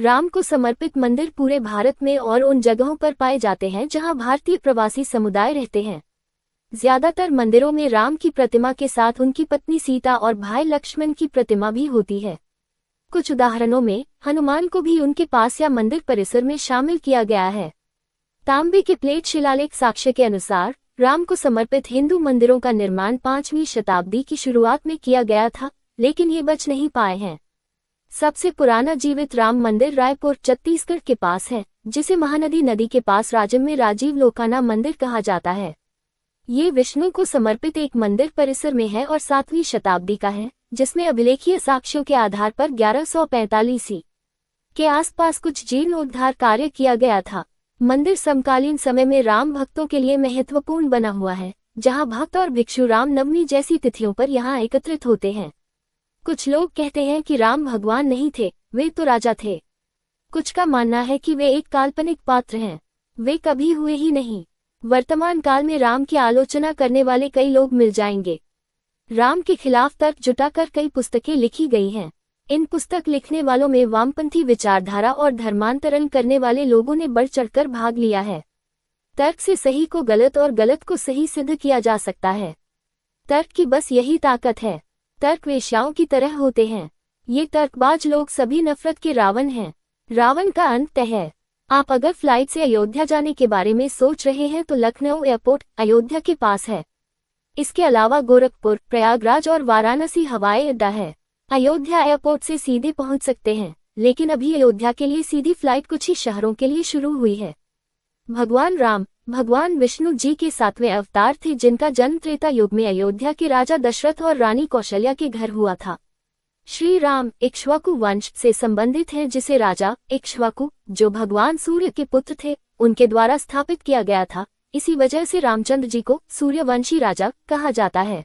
राम को समर्पित मंदिर पूरे भारत में और उन जगहों पर पाए जाते हैं जहां भारतीय प्रवासी समुदाय रहते हैं। ज्यादातर मंदिरों में राम की प्रतिमा के साथ उनकी पत्नी सीता और भाई लक्ष्मण की प्रतिमा भी होती है। कुछ उदाहरणों में हनुमान को भी उनके पास या मंदिर परिसर में शामिल किया गया है। तांबे के प्लेट शिलालेख साक्ष्य के अनुसार राम को समर्पित हिंदू मंदिरों का निर्माण 5वीं शताब्दी की शुरुआत में किया गया था, लेकिन ये बच नहीं पाए हैं। सबसे पुराना जीवित राम मंदिर रायपुर छत्तीसगढ़ के पास है, जिसे महानदी नदी के पास राजम में राजीव लोकाना मंदिर कहा जाता है। ये विष्णु को समर्पित एक मंदिर परिसर में है और 7वीं शताब्दी का है, जिसमें अभिलेखीय साक्ष्यों के आधार पर 1145 के आसपास कुछ जीर्णोद्धार कार्य किया गया था। मंदिर समकालीन समय में राम भक्तों के लिए महत्वपूर्ण बना हुआ है, जहां भक्त और भिक्षु राम नवमी जैसी तिथियों पर यहां एकत्रित होते हैं। कुछ लोग कहते हैं कि राम भगवान नहीं थे, वे तो राजा थे। कुछ का मानना है कि वे एक काल्पनिक पात्र हैं, वे कभी हुए ही नहीं। वर्तमान काल में राम की आलोचना करने वाले कई लोग मिल जाएंगे। राम के खिलाफ तर्क जुटाकर कई पुस्तकें लिखी गई हैं। इन पुस्तक लिखने वालों में वामपंथी विचारधारा और धर्मांतरण करने वाले लोगों ने बढ़ चढ़कर भाग लिया है। तर्क से सही को गलत और गलत को सही सिद्ध किया जा सकता है। तर्क की बस यही ताकत है। तर्क वेश्याओं की तरह होते हैं। ये तर्कबाज लोग सभी नफरत के रावण हैं। रावण का अंत तय है। आप अगर फ्लाइट से अयोध्या जाने के बारे में सोच रहे हैं तो लखनऊ एयरपोर्ट अयोध्या के पास है। इसके अलावा गोरखपुर, प्रयागराज और वाराणसी हवाई अड्डा है। अयोध्या एयरपोर्ट से सीधे पहुंच सकते हैं, लेकिन अभी अयोध्या के लिए सीधी फ्लाइट कुछ ही शहरों के लिए शुरू हुई है। भगवान राम भगवान विष्णु जी के 7वें अवतार थे, जिनका जन्म त्रेता युग में अयोध्या के राजा दशरथ और रानी कौशल्या के घर हुआ था। श्री राम इक्ष्वाकु वंश से संबंधित हैं, जिसे राजा इक्ष्वाकु, जो भगवान सूर्य के पुत्र थे, उनके द्वारा स्थापित किया गया था। इसी वजह से रामचंद्र जी को सूर्यवंशी राजा कहा जाता है।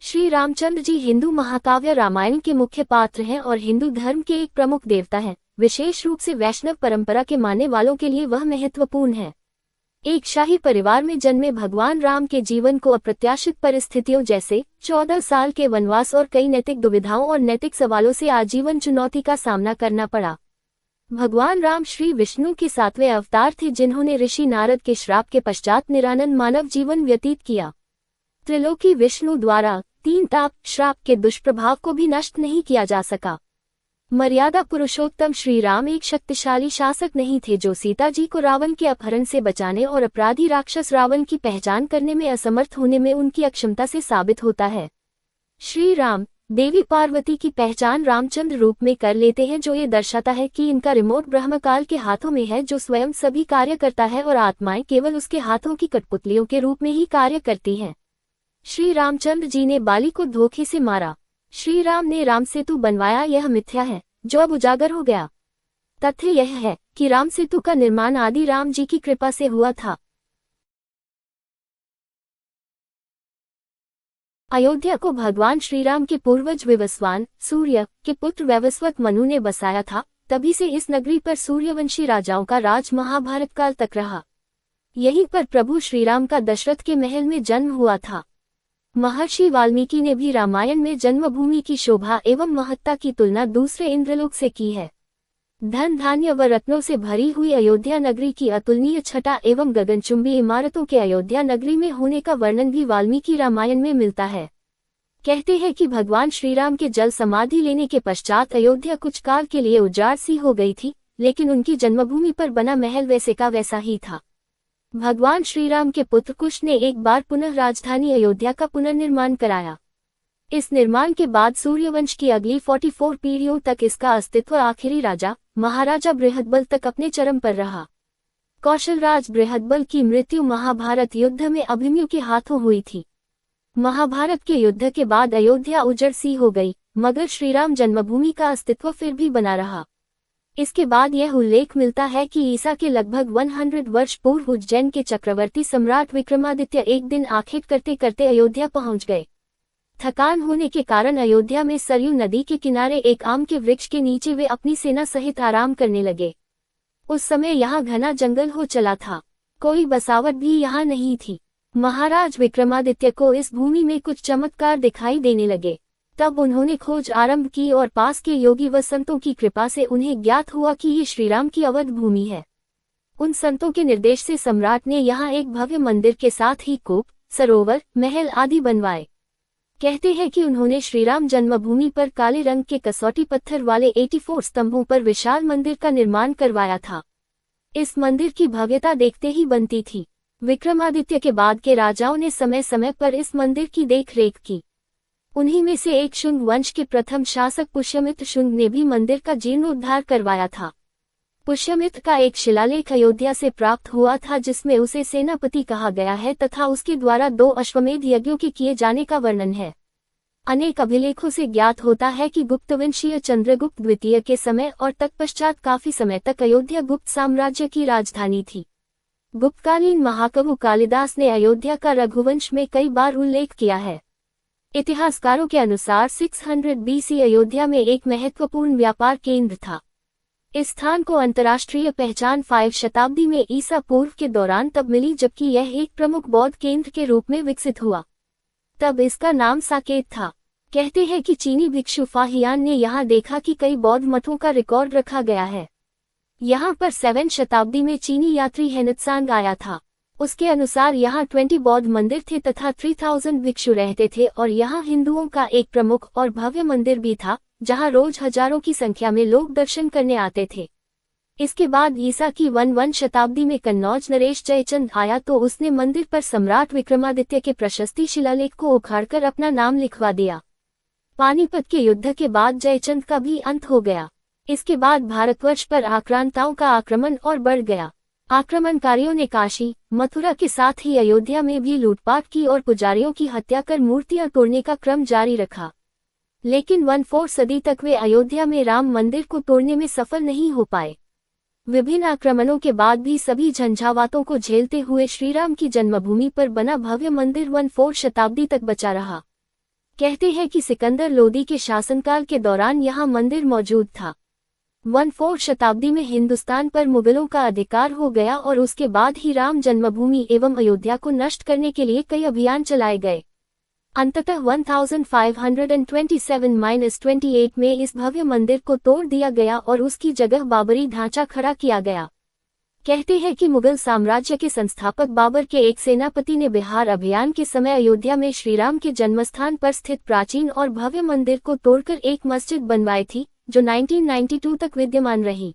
श्री रामचंद्र जी हिंदू महाकाव्य रामायण के मुख्य पात्र हैं और हिंदू धर्म के एक प्रमुख देवता हैं। विशेष रूप से वैष्णव परंपरा के मानने वालों के लिए वह महत्वपूर्ण है। एक शाही परिवार में जन्मे भगवान राम के जीवन को अप्रत्याशित परिस्थितियों जैसे 14 साल के वनवास और कई नैतिक दुविधाओं और नैतिक सवालों से आजीवन चुनौती का सामना करना पड़ा। भगवान राम श्री विष्णु के 7वें अवतार थे, जिन्होंने ऋषि नारद के श्राप के पश्चात निरानंद मानव जीवन व्यतीत किया। त्रिलोकी विष्णु द्वारा 3 ताप श्राप के दुष्प्रभाव को भी नष्ट नहीं किया जा सका। मर्यादा पुरुषोत्तम श्री राम एक शक्तिशाली शासक नहीं थे, जो सीता जी को रावण के अपहरण से बचाने और अपराधी राक्षस रावण की पहचान करने में असमर्थ होने में उनकी अक्षमता से साबित होता है। श्री राम देवी पार्वती की पहचान रामचंद्र रूप में कर लेते हैं, जो ये दर्शाता है कि इनका रिमोट ब्रह्मकाल के हाथों में है, जो स्वयं सभी कार्य करता है और आत्माएं केवल उसके हाथों की कठपुतलियों के रूप में ही कार्य करती हैं। श्री रामचंद्र जी ने बाली को धोखे से मारा। श्री राम ने राम सेतु बनवाया, यह मिथ्या है, जो अब उजागर हो गया। तथ्य यह है कि राम सेतु का निर्माण आदि राम जी की कृपा से हुआ था। अयोध्या को भगवान श्रीराम के पूर्वज विवस्वान सूर्य के पुत्र वैवस्वत मनु ने बसाया था। तभी से इस नगरी पर सूर्यवंशी राजाओं का राज महाभारत काल तक रहा। यहीं पर प्रभु श्रीराम का दशरथ के महल में जन्म हुआ था। महर्षि वाल्मीकि ने भी रामायण में जन्मभूमि की शोभा एवं महत्ता की तुलना दूसरे इंद्रलोक से की है। धन धान्य व रत्नों से भरी हुई अयोध्या नगरी की अतुलनीय छटा एवं गगनचुंबी इमारतों के अयोध्या नगरी में होने का वर्णन भी वाल्मीकि रामायण में मिलता है। कहते हैं कि भगवान श्रीराम के जल समाधि लेने के पश्चात अयोध्या कुछ काल के लिए उजाड़ सी हो गई थी, लेकिन उनकी जन्मभूमि पर बना महल वैसे का वैसा ही था। भगवान श्रीराम के पुत्र कुश ने एक बार पुनः राजधानी अयोध्या का पुनर्निर्माण कराया। इस निर्माण के बाद सूर्यवंश की अगली 44 पीढ़ियों तक इसका अस्तित्व आखिरी राजा महाराजा बृहदबल तक अपने चरम पर रहा। कौशलराज बृहदबल की मृत्यु महाभारत युद्ध में अभिमन्यु के हाथों हुई थी। महाभारत के युद्ध के बाद अयोध्या उजड़ सी हो गई, मगर श्रीराम जन्मभूमि का अस्तित्व फिर भी बना रहा। इसके बाद यह उल्लेख मिलता है कि ईसा के लगभग 100 वर्ष पूर्व उज्जैन के चक्रवर्ती सम्राट विक्रमादित्य एक दिन आखेट करते करते अयोध्या पहुंच गए। थकान होने के कारण अयोध्या में सरयू नदी के किनारे एक आम के वृक्ष के नीचे वे अपनी सेना सहित आराम करने लगे। उस समय यहाँ घना जंगल हो चला था, कोई बसावट भी यहाँ नहीं थी। महाराज विक्रमादित्य को इस भूमि में कुछ चमत्कार दिखाई देने लगे। तब उन्होंने खोज आरंभ की और पास के योगी व संतों की कृपा से उन्हें ज्ञात हुआ कि ये श्रीराम की अवध भूमि है। उन संतों के निर्देश से सम्राट ने यहाँ एक भव्य मंदिर के साथ ही कूप, सरोवर, महल आदि बनवाए। कहते हैं कि उन्होंने श्रीराम जन्मभूमि पर काले रंग के कसौटी पत्थर वाले 84 स्तंभों पर विशाल मंदिर का निर्माण करवाया था। इस मंदिर की भव्यता देखते ही बनती थी। विक्रमादित्य के बाद के राजाओं ने समय समय पर इस मंदिर की देखरेख की। उन्हीं में से एक शुंग वंश के प्रथम शासक पुष्यमित्र शुंग ने भी मंदिर का जीर्णोद्धार करवाया था। पुष्यमित्र का एक शिलालेख अयोध्या से प्राप्त हुआ था जिसमें उसे सेनापति कहा गया है तथा उसके द्वारा 2 अश्वमेध यज्ञों के किए जाने का वर्णन है। अनेक अभिलेखों से ज्ञात होता है कि गुप्तवंशीय चंद्रगुप्त द्वितीय के समय और तत्पश्चात काफी समय तक अयोध्या गुप्त साम्राज्य की राजधानी थी। गुप्तकालीन महाकवि कालिदास ने अयोध्या का रघुवंश में कई बार उल्लेख किया है। इतिहासकारों के अनुसार 600 BC अयोध्या में एक महत्वपूर्ण व्यापार केंद्र था। इस स्थान को अंतर्राष्ट्रीय पहचान 5 शताब्दी में ईसा पूर्व के दौरान तब मिली जबकि यह एक प्रमुख बौद्ध केंद्र के रूप में विकसित हुआ। तब इसका नाम साकेत था। कहते हैं कि चीनी भिक्षु फाहियान ने यहाँ देखा कि कई बौद्ध मठों का रिकॉर्ड रखा गया है। यहाँ पर 7 शताब्दी में चीनी यात्री हेनत्सांग आया था। उसके अनुसार यहाँ 20 बौद्ध मंदिर थे तथा 3000 भिक्षु रहते थे और यहाँ हिंदुओं का एक प्रमुख और भव्य मंदिर भी था जहाँ रोज हजारों की संख्या में लोग दर्शन करने आते थे। इसके बाद ईसा की 11 शताब्दी में कन्नौज नरेश जयचंद आया तो उसने मंदिर पर सम्राट विक्रमादित्य के प्रशस्ति शिलालेख को उखाड़कर अपना नाम लिखवा दिया। पानीपत के युद्ध के बाद जयचंद का भी अंत हो गया। इसके बाद भारतवर्ष पर आक्रांताओं का आक्रमण और बढ़ गया। आक्रमणकारियों ने काशी, मथुरा के साथ ही अयोध्या में भी लूटपाट की और पुजारियों की हत्या कर मूर्तियां तोड़ने का क्रम जारी रखा। लेकिन 14 सदी तक वे अयोध्या में राम मंदिर को तोड़ने में सफल नहीं हो पाए। विभिन्न आक्रमणों के बाद भी सभी झंझावातों को झेलते हुए श्रीराम की जन्मभूमि पर बना भव्य मंदिर 14 शताब्दी तक बचा रहा। कहते हैं कि सिकंदर लोदी के शासनकाल के दौरान यहाँ मंदिर मौजूद था। 14 शताब्दी में हिंदुस्तान पर मुगलों का अधिकार हो गया और उसके बाद ही राम जन्मभूमि एवं अयोध्या को नष्ट करने के लिए कई अभियान चलाए गए। अंततः 1527-28 में इस भव्य मंदिर को तोड़ दिया गया और उसकी जगह बाबरी ढांचा खड़ा किया गया। कहते हैं कि मुगल साम्राज्य के संस्थापक बाबर के एक सेनापति ने बिहार अभियान के समय अयोध्या में श्रीराम के जन्मस्थान पर स्थित प्राचीन और भव्य मंदिर को तोड़कर एक मस्जिद बनवाई थी जो 1992 तक विद्यमान रही।